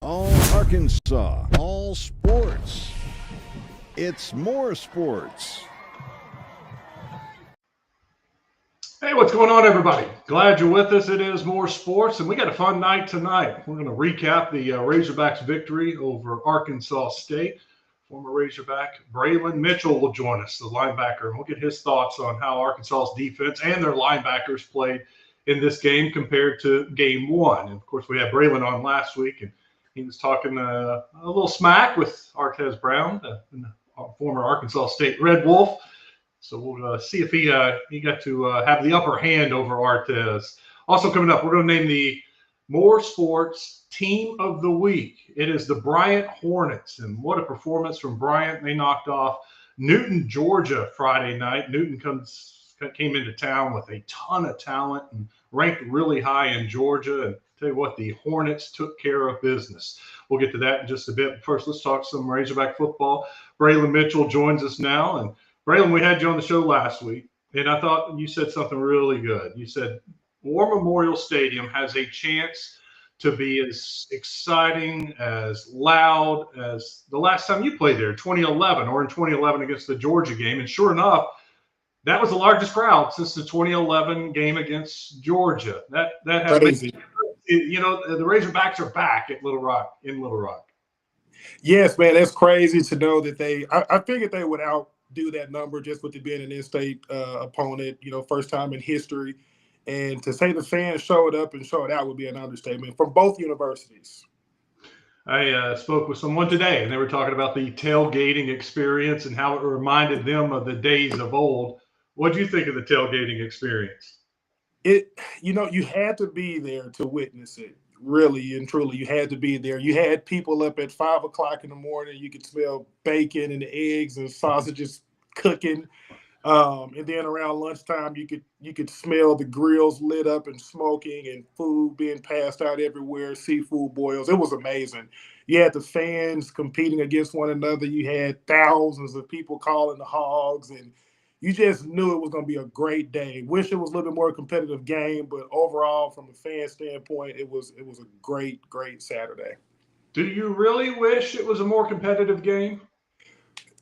All Arkansas, all sports. It's more sports. Hey, what's going on, everybody? Glad you're with us. It is more sports, and we got a fun night tonight. We're going to recap the Razorbacks' victory over Arkansas State. Former Razorback Braylon Mitchell will join us, the linebacker, and we'll get his thoughts on how Arkansas's defense and their linebackers played in this game compared to game one. And of course, we had Braylon on last week, and he was talking a little smack with Artez Brown, former Arkansas State Red Wolf. So we'll see if he got to have the upper hand over Artez. Also coming up, we're going to name the More Sports Team of the Week. It is the Bryant Hornets, and what a performance from Bryant. They knocked off Newton, Georgia Friday night. Newton came into town with a ton of talent and ranked really high in Georgia. And tell you what, the Hornets took care of business. We'll get to that in just a bit. First, let's talk some Razorback football. Braylon Mitchell joins us now, and Braylon, we had you on the show last week, and I thought you said something really good. You said War Memorial Stadium has a chance to be as exciting, as loud as the last time you played there, 2011, or in 2011 against the Georgia game. And sure enough, that was the largest crowd since the 2011 game against Georgia. That has Crazy. The Razorbacks are back at Little Rock, in Little Rock. Yes, man, that's crazy to know that I figured they would outdo that number just with it being an in-state opponent, first time in history. And to say the fans showed up and showed out would be an understatement from both universities. I spoke with someone today, and they were talking about the tailgating experience and how it reminded them of the days of old. What do you think of the tailgating experience? You had to be there to witness it. Really and truly, you had to be there. You had people up at 5 o'clock in the morning. You could smell bacon and eggs and sausages cooking. And then around lunchtime, you could smell the grills lit up and smoking and food being passed out everywhere, seafood boils. It was amazing. You had the fans competing against one another. You had thousands of people calling the hogs, and you just knew it was going to be a great day. Wish it was a little bit more competitive game, but overall, from a fan standpoint, it was a great, great Saturday. Do you really wish it was a more competitive game?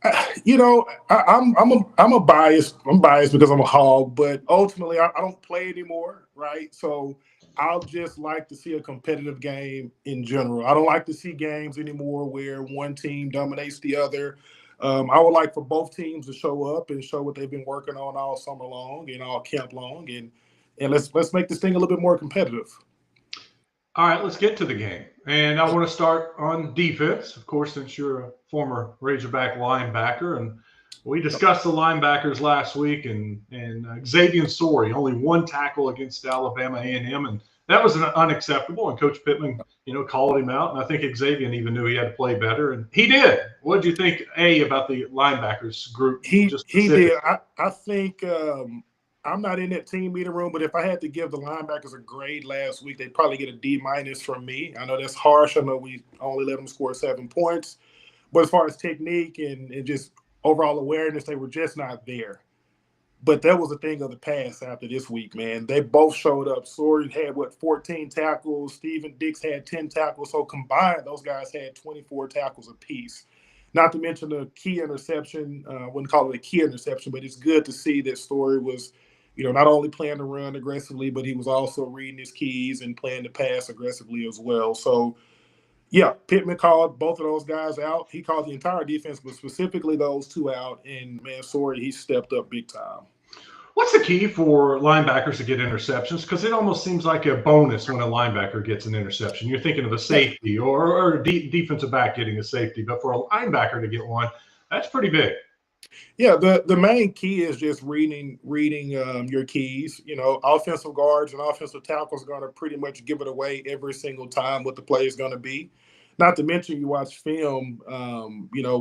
I'm a biased. I'm biased because I'm a hog, but ultimately, I don't play anymore, right? So I'll just like to see a competitive game in general. I don't like to see games anymore where one team dominates the other. I would like for both teams to show up and show what they've been working on all summer long and all camp long, and let's make this thing a little bit more competitive. All right, let's get to the game. And I want to start on defense, of course, since you're a former Razorback linebacker. And we discussed the linebackers last week, and Xavier Sorey, only one tackle against Alabama A&M, and that was unacceptable. And Coach Pittman, called him out. And I think Xavier even knew he had to play better, and he did. What did you think, about the linebackers group? He did. I think I'm not in that team meeting room, but if I had to give the linebackers a grade last week, they'd probably get a D- from me. I know that's harsh. I know we only let them score 7 points. But as far as technique and just overall awareness, they were just not there. But that was a thing of the past after this week, man. They both showed up. Sorey had, 14 tackles. Steven Dix had 10 tackles. So combined, those guys had 24 tackles apiece. Not to mention the key interception. I wouldn't call it a key interception, but it's good to see that Sorey was – not only playing to run aggressively, but he was also reading his keys and playing the pass aggressively as well. So, yeah, Pittman called both of those guys out. He called the entire defense, but specifically those two out. And, man, Sorey, he stepped up big time. What's the key for linebackers to get interceptions? Because it almost seems like a bonus when a linebacker gets an interception. You're thinking of a safety or a defensive back getting a safety. But for a linebacker to get one, that's pretty big. Yeah, the main key is just reading your keys. Offensive guards and offensive tackles are going to pretty much give it away every single time what the play is going to be. Not to mention you watch film,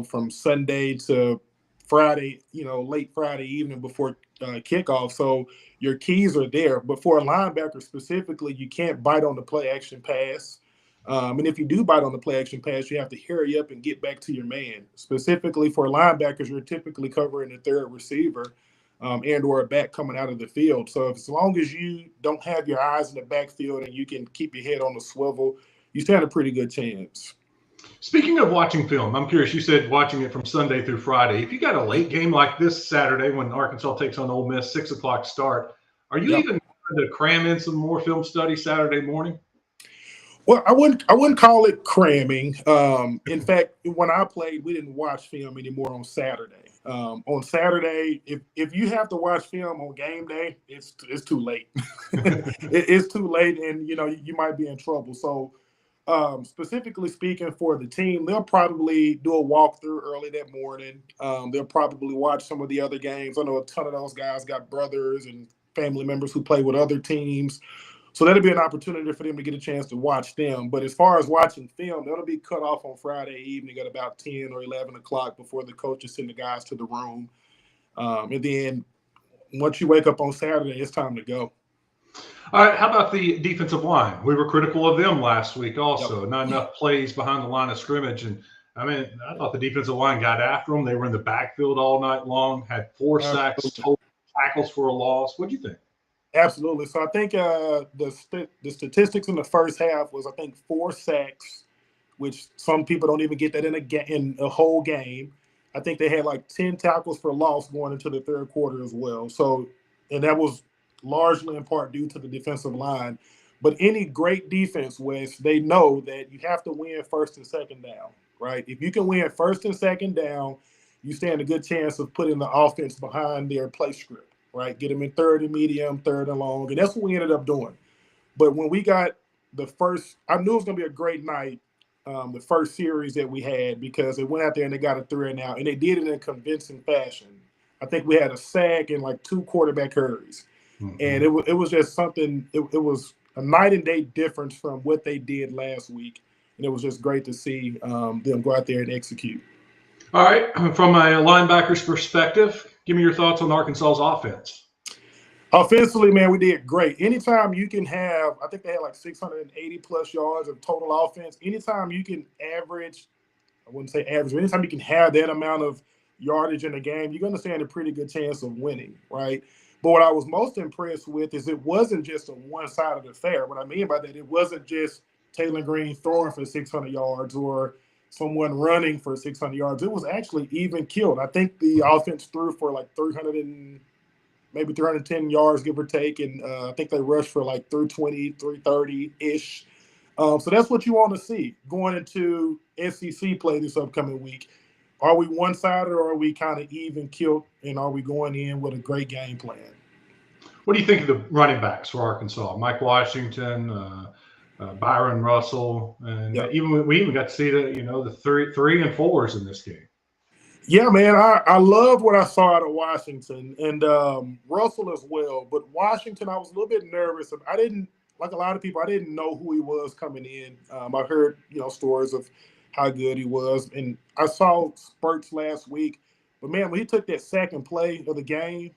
from Sunday to Friday, late Friday evening before kickoff. So your keys are there. But for a linebacker specifically, you can't bite on the play action pass. And if you do bite on the play action pass, you have to hurry up and get back to your man. Specifically for linebackers, you're typically covering the third receiver and or a back coming out of the field. So as long as you don't have your eyes in the backfield and you can keep your head on the swivel, you stand a pretty good chance. Speaking of watching film, I'm curious. You said watching it from Sunday through Friday. If you got a late game like this Saturday when Arkansas takes on Ole Miss, 6:00 start, are you even trying to cram in some more film study Saturday morning? Well, I wouldn't call it cramming. In fact, when I played, we didn't watch film anymore on Saturday. On Saturday, if you have to watch film on game day, it's too late. It's too late, and you might be in trouble. So, specifically speaking for the team, they'll probably do a walkthrough early that morning. They'll probably watch some of the other games. I know a ton of those guys got brothers and family members who play with other teams. So that'll be an opportunity for them to get a chance to watch them. But as far as watching film, that'll be cut off on Friday evening at about 10 or 11 o'clock before the coaches send the guys to the room. And then once you wake up on Saturday, it's time to go. All right, how about the defensive line? We were critical of them last week also. Yep. Not enough plays behind the line of scrimmage. And, I thought the defensive line got after them. They were in the backfield all night long, had 4 sacks, total tackles for a loss. What do you think? Absolutely. So I think the statistics in the first half was, I think, 4 sacks, which some people don't even get that in a whole game. I think they had like 10 tackles for loss going into the third quarter as well. So, and that was largely in part due to the defensive line. But any great defense, Wes, they know that you have to win first and second down, right? If you can win first and second down, you stand a good chance of putting the offense behind their play script. Right, get them in third and medium, third and long, and that's what we ended up doing. But when we got the first, I knew it was going to be a great night, the first series that we had, because they went out there and they got a 3 and out, and they did it in a convincing fashion. I think we had a sack and like 2 quarterback hurries, and it was just something. It was a night and day difference from what they did last week, and it was just great to see them go out there and execute. All right, from a linebacker's perspective, give me your thoughts on Arkansas's offense. Offensively, man, we did great. Anytime you can have, I think they had like 680 plus yards of total offense. Anytime you can average, I wouldn't say average, but anytime you can have that amount of yardage in a game, you're going to stand a pretty good chance of winning, right? But what I was most impressed with is it wasn't just a one-sided affair. What I mean by that, it wasn't just Taylor Green throwing for 600 yards or someone running for 600 yards. It was actually even killed. I think the offense threw for like 310 yards, give or take. And I think they rushed for like 320, 330-ish. So that's what you want to see going into SEC play this upcoming week. Are we one-sided or are we kind of even killed? And are we going in with a great game plan? What do you think of the running backs for Arkansas? Mike Washington, Byron Russell, and we even got to see the 3 and 4s in this game. Yeah, man, I love what I saw out of Washington and Russell as well. But Washington, I was a little bit nervous. I didn't, like a lot of people, I didn't know who he was coming in. I heard stories of how good he was, and I saw spurts last week. But man, when he took that second play of the game.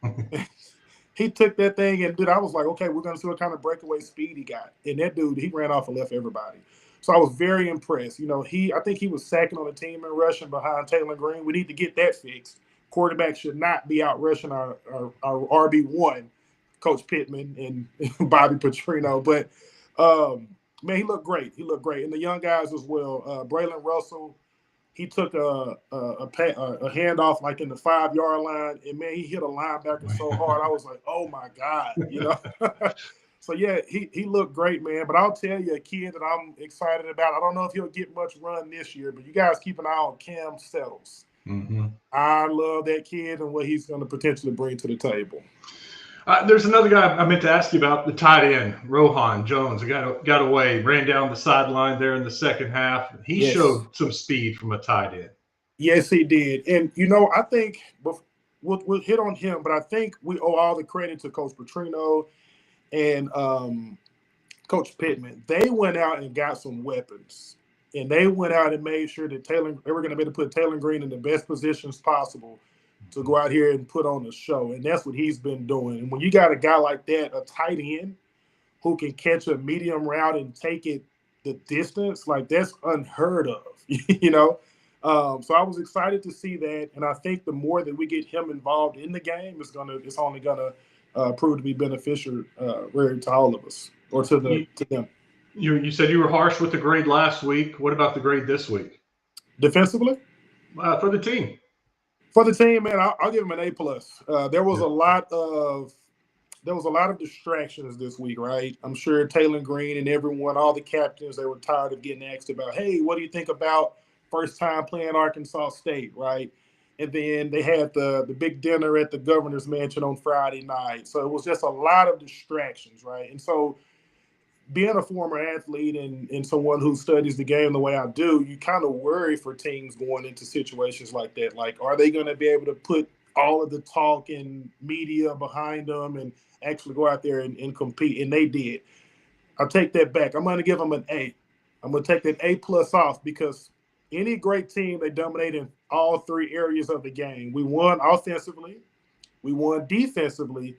He took that thing and I was like, okay, we're going to see what kind of breakaway speed he got. And that dude, he ran off and left everybody. So I was very impressed. I think he was second on the team in rushing behind Taylor Green. We need to get that fixed. Quarterback should not be out rushing our RB1, Coach Pittman and Bobby Petrino. But, man, he looked great. And the young guys as well. Braylon Russell, he took a handoff like in the 5-yard line, and man, he hit a linebacker so hard. I was like, oh my God, So yeah, he looked great, man. But I'll tell you, a kid that I'm excited about. I don't know if he'll get much run this year, but you guys keep an eye on Cam Settles. I love that kid and what he's going to potentially bring to the table. There's another guy I meant to ask you about, the tight end, Rohan Jones. Got away, ran down the sideline there in the second half. He showed some speed from a tight end. Yes, he did. And, I think we'll hit on him, but I think we owe all the credit to Coach Petrino and Coach Pittman. They went out and got some weapons. And they went out and made sure that they were going to be able to put Taylor Green in the best positions possible to go out here and put on a show. And that's what he's been doing. And when you got a guy like that, a tight end, who can catch a medium route and take it the distance, like that's unheard of, So I was excited to see that. And I think the more that we get him involved in the game, it's only going to prove to be beneficial to all of us or to them. You said you were harsh with the grade last week. What about the grade this week Defensively, for the team? for the team, man, I'll give them an A+. There was a lot of distractions this week, right? I'm sure Taylor Green and everyone, all the captains, they were tired of getting asked about, hey, what do you think about first time playing Arkansas State, right? And then they had the big dinner at the governor's mansion on Friday night. So it was just a lot of distractions, right? And so being a former athlete and someone who studies the game the way I do, you kind of worry for teams going into situations like that. Like, are they going to be able to put all of the talk and media behind them and actually go out there and compete? And they did. I'll take that back. I'm going to give them an A. I'm going to take that A+ off because any great team, they dominate in all three areas of the game. We won offensively, we won defensively,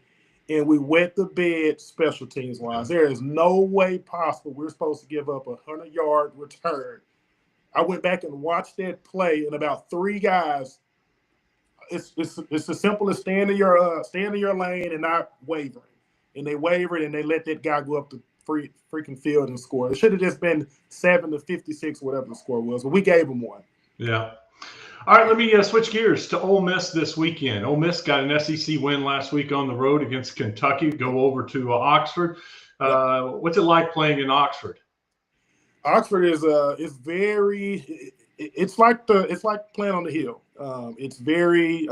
and we wet the bed special teams wise. There is no way possible we're supposed to give up a 100-yard return. I went back and watched that play, and about three guys. It's as simple as staying in your lane and not wavering. And they wavered and they let that guy go up the freaking field and score. It should have just been 7-56, whatever the score was, but we gave them one. Yeah. All right, let me switch gears to Ole Miss this weekend. Ole Miss got an SEC win last week on the road against Kentucky. Go over to Oxford. What's it like playing in Oxford? Oxford is very. It's like playing on the hill. It's very.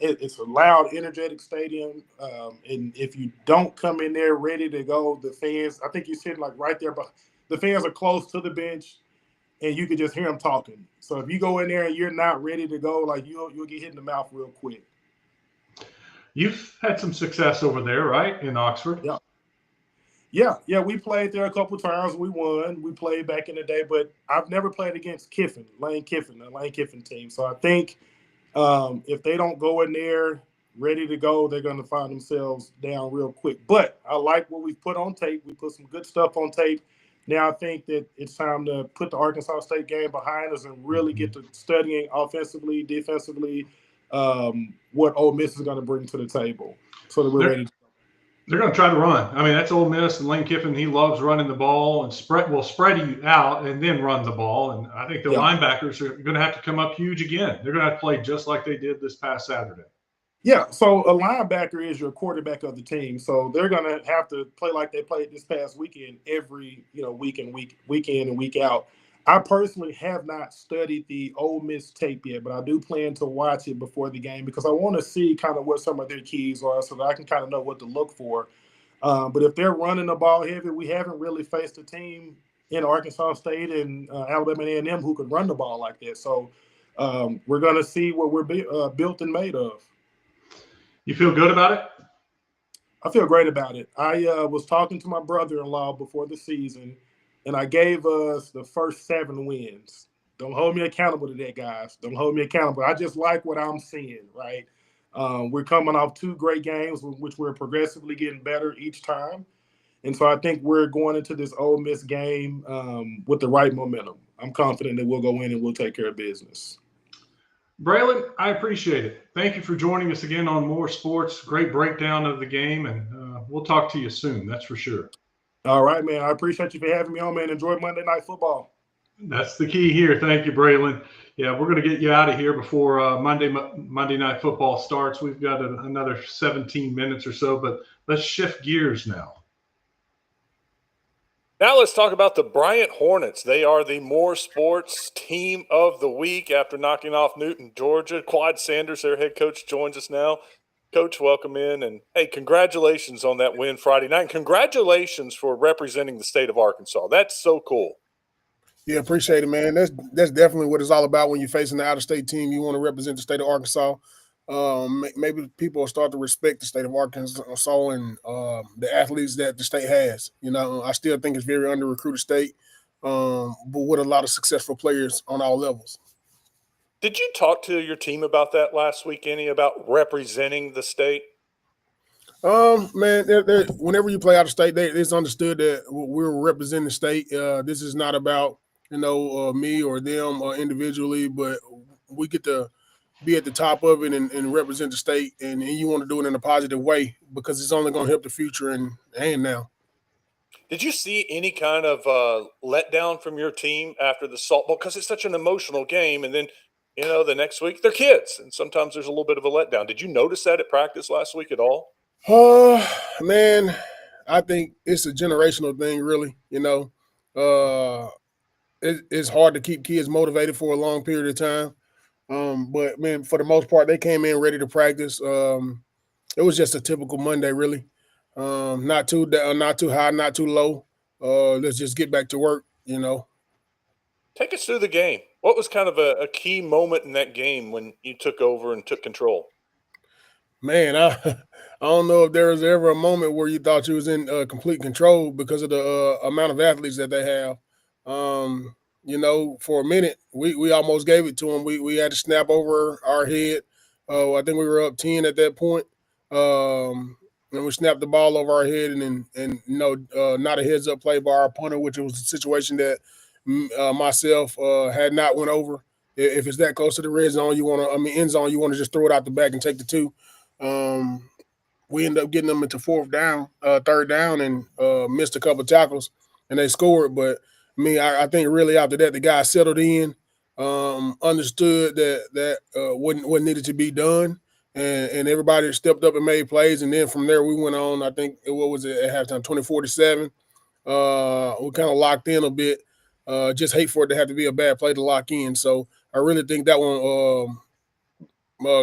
It's a loud, energetic stadium, and if you don't come in there ready to go, the fans. I think you're sitting like right there, but the fans are close to the bench. And you can just hear them talking. So if you go in there and you're not ready to go, like you'll get hit in the mouth real quick. You've had some success over there, right, in Oxford? Yeah. We played there a couple of times. We won. We played back in the day, but I've never played against Lane Kiffin team. So I think if they don't go in there ready to go, they're going to find themselves down real quick. But I like what we've put on tape. We put some good stuff on tape. Now I think that it's time to put the Arkansas State game behind us and really get to studying offensively, defensively, what Ole Miss is going to bring to the table so that we're ready to go. They're going to try to run. I mean, that's Ole Miss, and Lane Kiffin, he loves running the ball and spread you out and then run the ball. And I think the linebackers are going to have to come up huge again. They're going to have to play just like they did this past Saturday. Yeah, so a linebacker is your quarterback of the team. So they're going to have to play like they played this past weekend every, week in and week out. I personally have not studied the Ole Miss tape yet, but I do plan to watch it before the game because I want to see kind of what some of their keys are so that I can kind of know what to look for. But if they're running the ball heavy, we haven't really faced a team in Arkansas State and Alabama A&M who could run the ball like that. So we're going to see what we're built and made of. You feel good about it? I feel great about it. I was talking to my brother-in-law before the season, and I gave us the first 7 wins. Don't hold me accountable to that, guys. Don't hold me accountable. I just like what I'm seeing, right? We're coming off 2 great games, which we're progressively getting better each time. And so I think we're going into this Ole Miss game with the right momentum. I'm confident that we'll go in and we'll take care of business. Braylon, I appreciate it. Thank you for joining us again on More Sports. Great breakdown of the game, and we'll talk to you soon. That's for sure. All right, man. I appreciate you for having me on, man. Enjoy Monday Night Football. That's the key here. Thank you, Braylon. Yeah, we're going to get you out of here before Monday Night Football starts. We've got another 17 minutes or so, but let's shift gears now. Now let's talk about the Bryant Hornets. They are the More Sports Team of the Week after knocking off Newton, Georgia. Quad Sanders, their head coach, joins us now. Coach, welcome in. And, hey, congratulations on that win Friday night. And congratulations for representing the state of Arkansas. That's so cool. Yeah, appreciate it, man. That's definitely what it's all about when you're facing the out-of-state team. You want to represent the state of Arkansas. Maybe people will start to respect the state of Arkansas and the athletes that the state has. I still think it's a very under-recruited state, but with a lot of successful players on all levels. Did you talk to your team about that last week, any about representing the state? Man, whenever you play out of state, it's understood that we're representing the state. This is not about me or them individually, but we get to be at the top of it and represent the state, and you want to do it in a positive way because it's only going to help the future and now. Did you see any kind of letdown from your team after the Salt Bowl? Because it's such an emotional game, and then the next week they're kids, and sometimes there's a little bit of a letdown. Did you notice that at practice last week at all? Man, I think it's a generational thing, really. It's hard to keep kids motivated for a long period of time. But man, for the most part, they came in ready to practice. It was just a typical Monday, really. Not too not too high, not too low. Let's just get back to work. Take us through the game. What was kind of a key moment in that game when you took over and took control? Man, I don't know if there was ever a moment where you thought you was in complete control because of the amount of athletes that they have. For a minute, we almost gave it to them. We had to snap over our head. I think we were up 10 at that point. And we snapped the ball over our head, not a heads up play by our punter, which was a situation that myself had not went over. If it's that close to the red zone, end zone, you want to just throw it out the back and take the 2. We ended up getting them into third down, and missed a couple of tackles, and they scored. But I think really after that, the guys settled in, understood that what needed to be done, and everybody stepped up and made plays. And then from there, we went on. I think what was it at halftime, 24-7. We kind of locked in a bit. Just hate for it to have to be a bad play to lock in. So I really think that one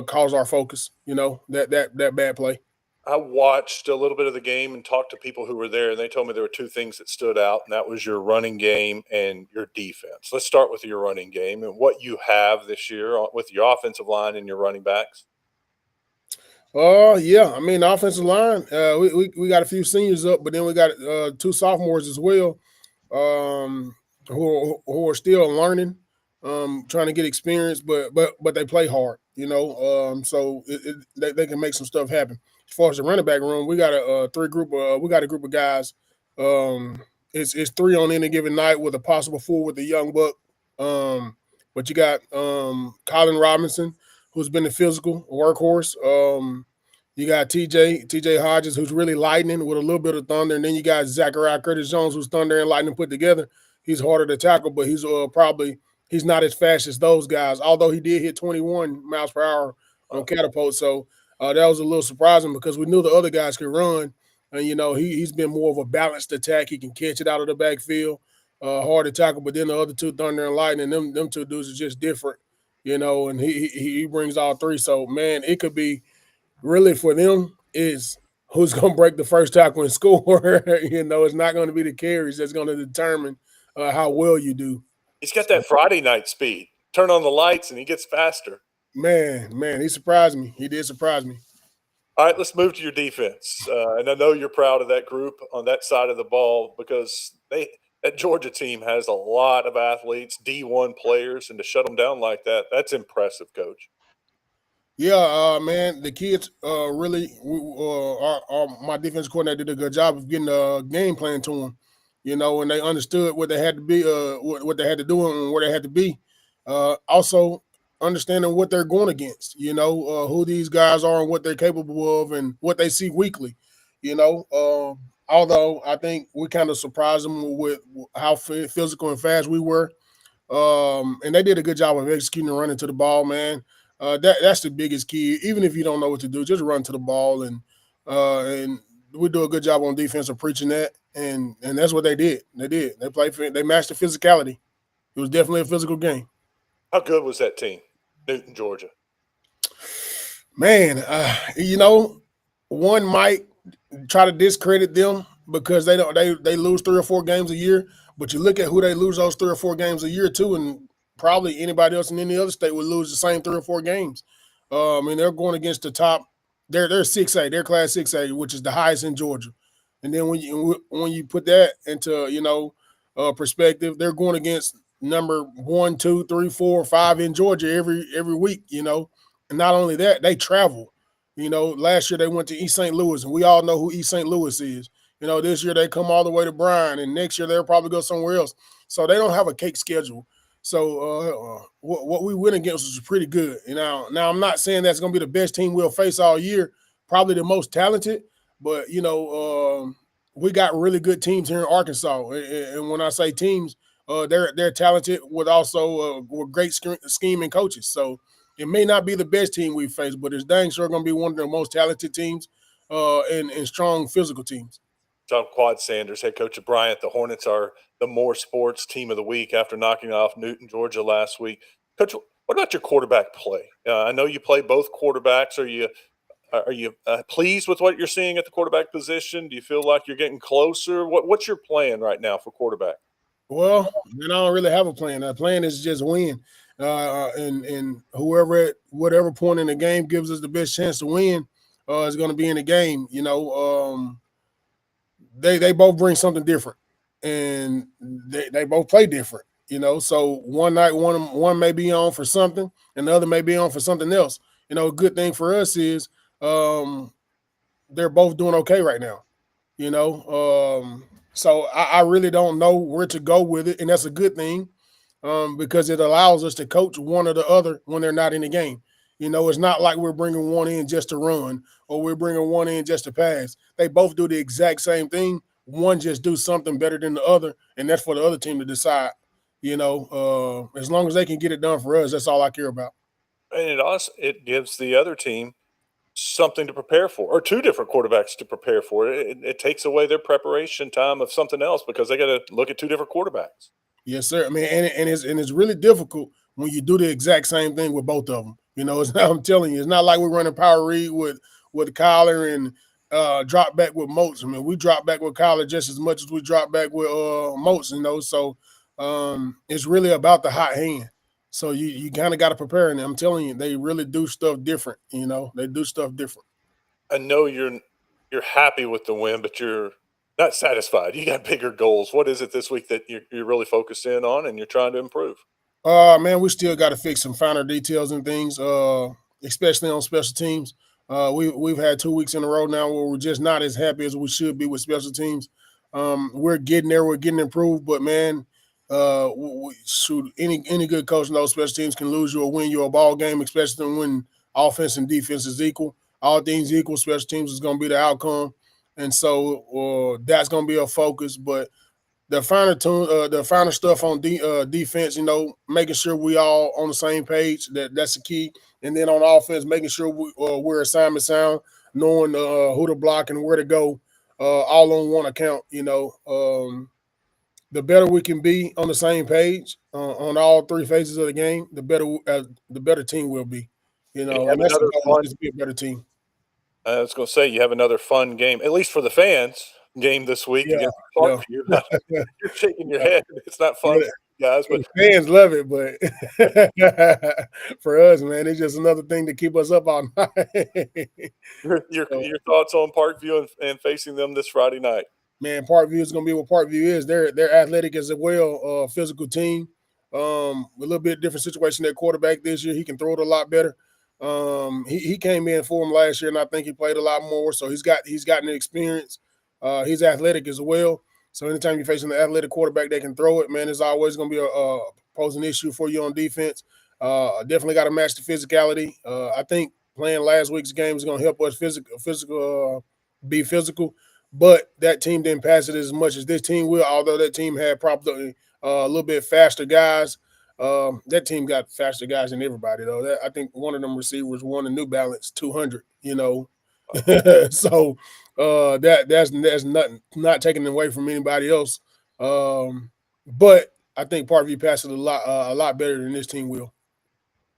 caused our focus. That bad play. I watched a little bit of the game and talked to people who were there, and they told me there were 2 things that stood out, and that was your running game and your defense. Let's start with your running game and what you have this year with your offensive line and your running backs. Yeah. The offensive line, we got a few seniors up, but then we got 2 sophomores as well, who are still learning, trying to get experience, but they play hard, so they can make some stuff happen. As far as the running back room, we got a group of guys. It's 3 on any given night with a possible 4 with the young buck. But you got Colin Robinson, who's been a physical workhorse. You got TJ Hodges, who's really lightning with a little bit of thunder, and then you got Zachariah Curtis Jones, who's thunder and lightning put together. He's harder to tackle, but he's not as fast as those guys. Although he did hit 21 miles per hour on catapult, so. That was a little surprising because we knew the other guys could run. And, he's been more of a balanced attack. He can catch it out of the backfield, hard to tackle. But then the other 2, Thunder and Lightning, them 2 dudes are just different, and he brings all 3. So, man, it could be really for them is who's going to break the first tackle and score. It's not going to be the carries that's going to determine how well you do. He's got that Friday night speed. Turn on the lights and he gets faster. Man, he surprised me. He did surprise me. All right, let's move to your defense. And I know you're proud of that group on that side of the ball because that Georgia team has a lot of athletes, D1 players, and to shut them down like that, that's impressive, Coach. Yeah, man, the kids really my defense coordinator did a good job of getting a game plan to them, and they understood what they had to be, what they had to do and where they had to be. Also, understanding what they're going against, who these guys are and what they're capable of and what they see weekly, although I think we kind of surprised them with how physical and fast we were. And they did a good job of executing and running to the ball, man. That's the biggest key. Even if you don't know what to do, just run to the ball. And we do a good job on defense of preaching that. And that's what they did. They matched the physicality. It was definitely a physical game. How good was that team, Newton, Georgia? Man, one might try to discredit them because they lose 3 or 4 games a year. But you look at who they lose those 3 or 4 games a year to, and probably anybody else in any other state would lose the same 3 or 4 games. They're going against the top. They're 6A. They're class 6A, which is the highest in Georgia. And then when you put that into perspective, they're going against number 1, 2, 3, 4, 5 in Georgia every week, and not only that, they travel. Last year they went to East St. Louis, and we all know who East St. Louis is. This year they come all the way to Bryant, and next year they'll probably go somewhere else. So they don't have a cake schedule. So what we went against was pretty good. Now I'm not saying that's going to be the best team we'll face all year, probably the most talented, but we got really good teams here in Arkansas, and when I say teams, they're talented with also with great scheming coaches. So it may not be the best team we face, but it's dang sure going to be one of the most talented teams and strong physical teams. John Quad Sanders, head coach of Bryant. The Hornets are the more sports team of the week after knocking off Newton, Georgia last week. Coach, what about your quarterback play? I know you play both quarterbacks. Are you pleased with what you're seeing at the quarterback position? Do you feel like you're getting closer? What's your plan right now for quarterback? Well, then I don't really have a plan. The plan is just win, and whoever at whatever point in the game gives us the best chance to win is going to be in the game. They both bring something different, and they both play different. So one night one may be on for something, and the other may be on for something else. A good thing for us is they're both doing okay right now. So I really don't know where to go with it, and that's a good thing because it allows us to coach one or the other when they're not in the game. It's not like we're bringing one in just to run or we're bringing one in just to pass. They both do the exact same thing. One just do something better than the other, and that's for the other team to decide. As long as they can get it done for us, that's all I care about. And it gives the other team something to prepare for, or two different quarterbacks to prepare for. It takes away their preparation time of something else because they got to look at two different quarterbacks. Yes, sir. I mean, and it's really difficult when you do the exact same thing with both of them. I'm telling you, it's not like we're running power read with Kyler and drop back with Moats. I mean, we drop back with Kyler just as much as we drop back with Moats. So it's really about the hot hand. So you kind of got to prepare, and I'm telling you, they really do stuff different. They do stuff different. I know you're happy with the win, but you're not satisfied. You got bigger goals. What is it this week that you're really focused in on and you're trying to improve? Man, we still got to fix some finer details and things, especially on special teams. We've had 2 weeks in a row now where we're just not as happy as we should be with special teams. We're getting there, we're getting improved, but man, shoot, any good coach knows special teams can lose you or win you a ball game, especially when offense and defense is equal. All things equal, special teams is going to be the outcome, and so that's going to be a focus. But the finer stuff on defense, making sure we all on the same page. That's the key. And then on offense, making sure we're assignment sound, knowing who to block and where to go, all on one account. The better we can be on the same page on all three phases of the game, the better team will be. And that's the goal, is to be a better team. I was going to say you have another fun game, at least for the fans, game this week against Parkview. You're shaking your head. It's not fun, for you guys, but the fans love it. But for us, man, it's just another thing to keep us up all night. Your thoughts on Parkview and facing them this Friday night? Man, Parkview is going to be what Parkview is. They're athletic as well, physical team. A little bit different situation at quarterback this year. He can throw it a lot better. He came in for him last year, and I think he played a lot more. So he's gotten the experience. He's athletic as well. So anytime you're facing an athletic quarterback that can throw it, man, it's always going to be a posing issue for you on defense. Definitely got to match the physicality. I think playing last week's game is going to help us be physical. But that team didn't pass it as much as this team will, although that team had probably a little bit faster guys. That team got faster guys than everybody, though. I think one of them receivers won a New Balance 200, So that's nothing, not taking away from anybody else. But I think Parkview passed it a lot better than this team will.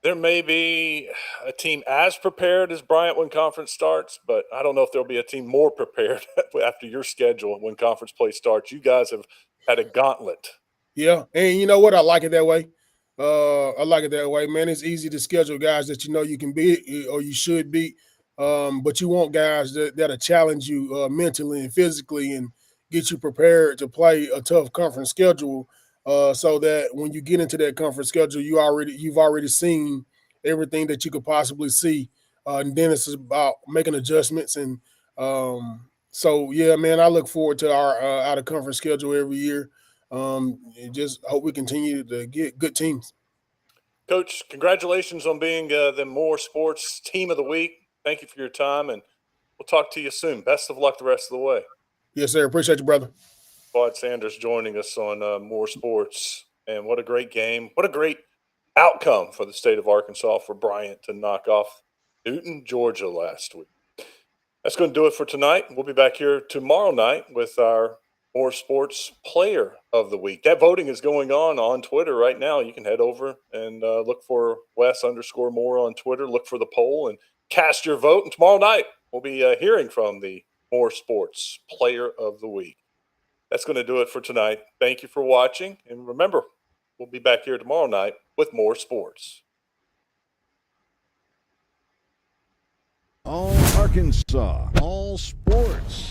There may be a team as prepared as Bryant when conference starts, but I don't know if there'll be a team more prepared after your schedule when conference play starts. You guys have had a gauntlet. Yeah, and you know what? I like it that way. Man. It's easy to schedule guys that you can beat or you should beat, but you want guys that'll challenge you mentally and physically and get you prepared to play a tough conference schedule. So that when you get into that conference schedule, you've already seen everything that you could possibly see, and then it's about making adjustments. And so, yeah, man, I look forward to our out of conference schedule every year. Just hope we continue to get good teams. Coach, congratulations on being the More Sports Team of the Week. Thank you for your time, and we'll talk to you soon. Best of luck the rest of the way. Yes, sir. Appreciate you, brother. Quad Sanders joining us on More Sports. And what a great game. What a great outcome for the state of Arkansas for Bryant to knock off Newton, Georgia last week. That's going to do it for tonight. We'll be back here tomorrow night with our More Sports Player of the Week. That voting is going on Twitter right now. You can head over and look for Wes_Moore on Twitter. Look for the poll and cast your vote. And tomorrow night, we'll be hearing from the More Sports Player of the Week. That's going to do it for tonight. Thank you for watching. And remember, we'll be back here tomorrow night with more sports. All Arkansas, all sports.